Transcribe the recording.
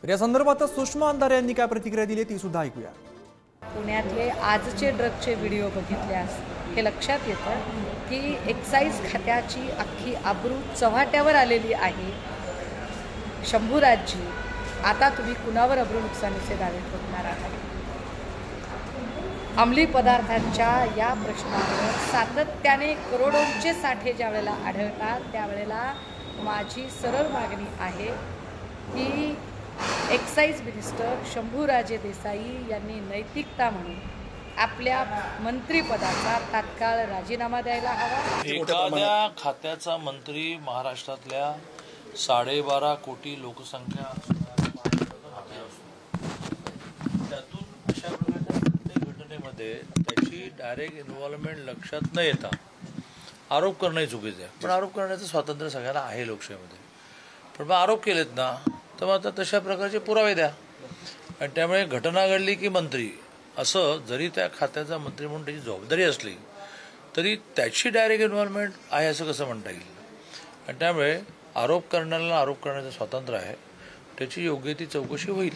तर या संदर्भात सुषमा अंधारे यांनी काय प्रतिक्रिया दिली ती सुद्धा ऐकूया। पुण्यातले आजचे ड्रगचे व्हिडिओ बघितल्यास हे लक्षात येतं की एक्साईज खात्याची अख्खी आबरू चव्हाट्यावर आलेली आहे। शंभूराजजी, आता तुम्ही कुणावर अब्रू नुकसानीचे दावे ठोकणार आहात? अंमली पदार्थांच्या या प्रश्नावर सातत्याने करोडोंचे साठे ज्या वेळेला आढळतात त्यावेळेला माझी सरळ मागणी आहे की एक्साईज मिनिस्टर शंभूराजे देसाई यांनी नैतिकता म्हणून आपल्या मंत्रिपदाचा तात्काळ राजीनामा द्यायला हवा। एखाद्या खात्याचा मंत्री महाराष्ट्रातल्या 12.5 कोटी लोकसंख्या त्यातून अशा प्रकारच्या प्रत्येक घटनेमध्ये त्याची डायरेक्ट इन्व्हॉल्वमेंट लक्षात न येता आरोप करणंही चुकीचं आहे। पण आरोप करण्याचं स्वातंत्र्य सगळ्यांना आहे लोकशाहीमध्ये। पण मग आरोप केलेत ना तर मग आता तशा प्रकारचे पुरावे द्या। आणि त्यामुळे घटना घडली की मंत्री असं जरी त्या खात्याचा मंत्री म्हणून त्याची जबाबदारी असली तरी त्याची डायरेक्ट इन्व्हॉल्वमेंट आहे असं कसं म्हणता येईल? आणि त्यामुळे आरोप करण्याला आरोप करण्याचं स्वातंत्र्य आहे, त्याची योग्य ती चौकशी होईल।